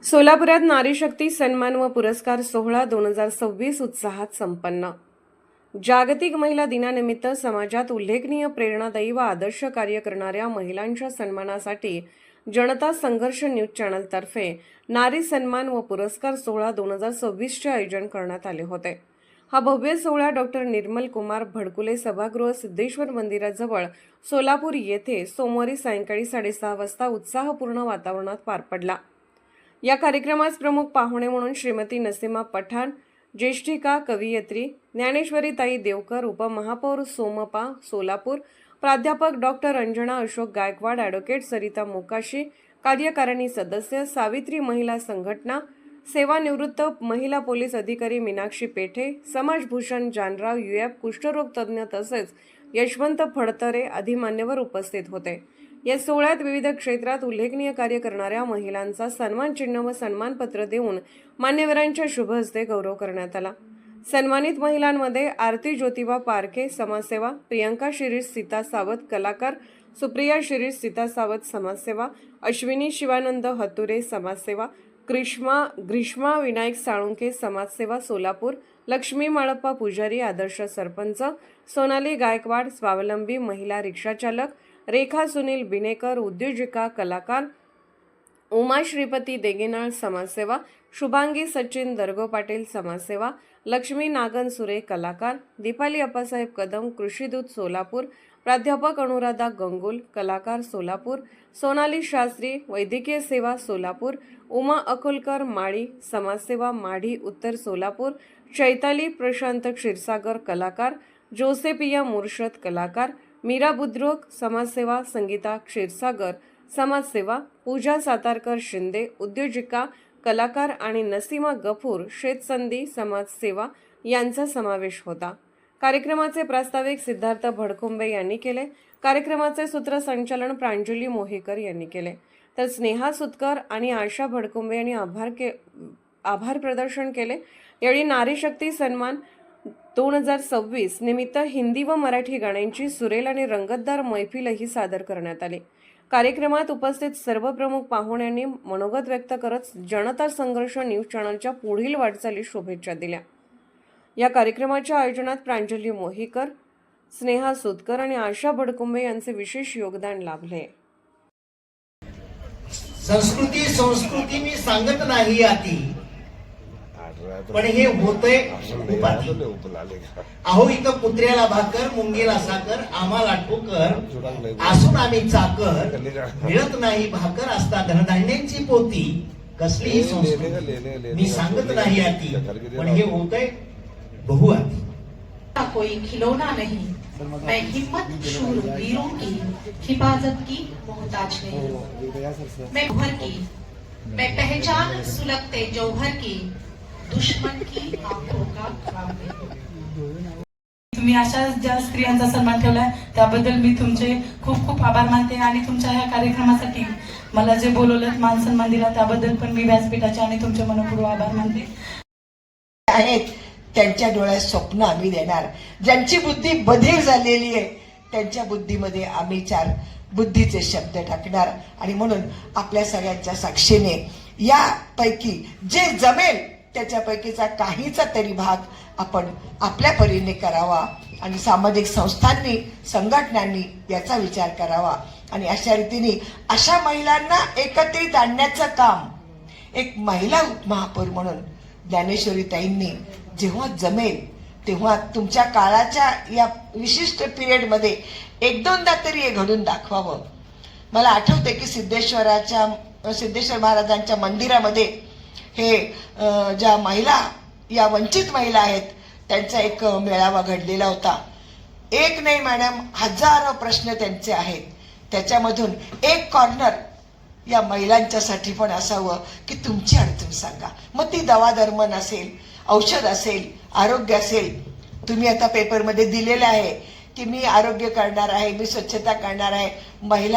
सोलापुरात नारी शक्ती सन्मान व पुरस्कार सोहळा 2026 उत्साहात संपन्न। जागतिक महिला दिनानिमित्त समाजात उल्लेखनीय प्रेरणादायी व आदर्श कार्य करणाऱ्या महिलांच्या सन्मानासाठी जनता संघर्ष न्यूज चॅनल तर्फे नारी सन्मान व पुरस्कार सोहळा 2026 चे आयोजन करण्यात आले होते। हा भव्य सोहळा डॉक्टर निर्मल कुमार भडकुले सभागृह सिद्धेश्वर मंदिराजवळ सोलापूर येथे सोमवारी सायंकाळी 6:30 वाजता उत्साहपूर्ण वातावरणात पार पडला। या कार्यक्रमास प्रमुख पाहुणे म्हणून श्रीमती नसीमा पठाण, ज्येष्ठिका कवयित्री ज्ञानेश्वरी ताई देवकर, उपमहापौर सोमपा सोलापूर, प्राध्यापक डॉक्टर अंजना अशोक गायकवाड, ॲडव्होकेट सरिता मोकाशी, कार्यकारिणी सदस्य सावित्री महिला संघटना, सेवानिवृत्त महिला पोलीस अधिकारी मीनाक्षी पेठे, समाजभूषण जानराव UF कुष्ठरोग तज्ज्ञ तसेच यशवंत फडतरे आदी मान्यवर उपस्थित होते। या सोहळ्यात विविध क्षेत्रात उल्लेखनीय कार्य करणाऱ्या महिलांचा सन्मान चिन्ह व सन्मानपत्र देऊन मान्यवरांच्या शुभ हस्ते गौरव करण्यात आला। सन्मानित महिलांमध्ये आरती ज्योतिबा पारखे समाजसेवा, प्रियंका शिरीष सीता सावत कलाकार, सुप्रिया शिरीष सीता सावत समाजसेवा, अश्विनी शिवानंद हतुरे समाजसेवा, ग्रीष्मा विनायक साळुंखे समाजसेवा सोलापूर, लक्ष्मी माळप्पा पुजारी आदर्श सरपंच, सोनाली गायकवाड स्वावलंबी महिला रिक्षाचालक, रेखा सुनील बिनेकर उद्योजिका कलाकार, उमा श्रीपती देगेनाळ समाजसेवा, शुभांगी सचिन दर्गो पाटील समाजसेवा, लक्ष्मी नागन सुरे कलाकार, दीपाली अप्पासाहेब कदम कृषीदूत सोलापूर, प्राध्यापक अनुराधा गंगुल कलाकार सोलापूर, सोनाली शास्त्री वैद्यकीय सेवा सोलापूर, उमा अकोलकर माळी समाजसेवा माढी उत्तर सोलापूर, चैताली प्रशांत क्षीरसागर कलाकार, जोसेपिया मुर्शद कलाकार, मीरा बुद्रुक समाजसेवा, संगीता क्षीरसागर समाजसेवा, पूजा सातारकर शिंदे उद्योजिका कलाकार आणि नसीमा गफूर शेतसंधी समाजसेवा यांचा समावेश होता। कार्यक्रमाचे प्रास्ताविक सिद्धार्थ भडकुंबे यांनी केले। कार्यक्रमाचे सूत्रसंचालन प्रांजली मोहेकर यांनी केले, तर स्नेहा सुतकर आणि आशा भडकुंबे यांनी आभार प्रदर्शन केले। यावेळी नारी शक्ती सन्मान 2026 निमित्त हिंदी व मराठी गाण्यांची सुरेल आणि रंगतदार मैफिलही सादर करण्यात आली। कार्यक्रमात उपस्थित सर्व प्रमुख पाहुण्यांनी मनोगत व्यक्त करत जनता संघर्ष न्यूज चॅनलच्या पुढील वाटचालीस शुभेच्छा दिल्या। या कार्यक्रमाच्या आयोजनात प्रांजली मोहीकर, स्नेहा सुतकर आणि आशा भडकुंबे यांचे विशेष योगदान लाभले। संस्कृती मी सांगत नाही आती, पण हे होतंय खूप आधी। अहो इथं कुत्र्याला भाकर मुंगीला साखर आम्हाला ठोकर असून आम्ही चाकर, मिळत नाही भाकर असता धनधान्यांची पोती, कसलीही संस्कृती मी सांगत नाही आती, पण हे होतंय बहु आधी। कोई खिलौना नहीं, मैं हिम्मत शूर वीरों की हिफाजत की मोहताज नहीं, मैं भर की मैं पहचान सुलगते जौहर की दुश्मन की आंखों का ख्वाब नहीं। तुम्ही अशा ज्या स्त्रियांचा सन्मान ठेवलाय त्याबद्दल मी तुमचे खूप खूप आभार मानते आणि तुमच्या ह्या कार्यक्रमासाठी मला जे बोलवलं मान सन्मान दिला त्याबद्दल पण मी व्यासपीठाचे आणि तुमचे मनपूर्वक आभार मानते। आहेत त्यांच्या डोळ्यात स्वप्न आम्ही देणार, ज्यांची बुद्धी बधीर झालेली आहे त्यांच्या बुद्धीमध्ये आम्ही 4 बुद्धीचे शब्द टाकणार आणि म्हणून आपल्या सगळ्यांच्या साक्षीने यापैकी जे जमेल त्याच्यापैकीचा काहीचा तरी भाग आपण आपल्या परीने करावा आणि सामाजिक संस्थांनी संघटनांनी याचा विचार करावा आणि अशा रीतीने अशा महिलांना एकत्रित आणण्याचं काम एक महिला उपमहापौर म्हणून ज्ञानेश्वरी ताईंनी जेव्हा जमेल तेव्हा तुमच्या काळाच्या या विशिष्ट पिरियडमध्ये 1-2दा तरी हे घडून दाखवावं। मला आठवते की सिद्धेश्वर महाराजांच्या मंदिरामध्ये हे ज्या महिला या वंचित महिला आहेत त्यांचा एक मेळावा घडलेला होता। एक नाही मॅडम, हजारो प्रश्न त्यांचे आहेत, त्याच्यामधून एक कॉर्नर या महिलांच्यासाठी पण असावं की तुमची अडचण सांगा। मग ती दवा दरमन असेल, औषध असेल, आरोग्य असेल। तुम्ही आता पेपरमध्ये दिलेलं आहे की मी आरोग्य करणार आहे, मी स्वच्छता करणार आहे, महिला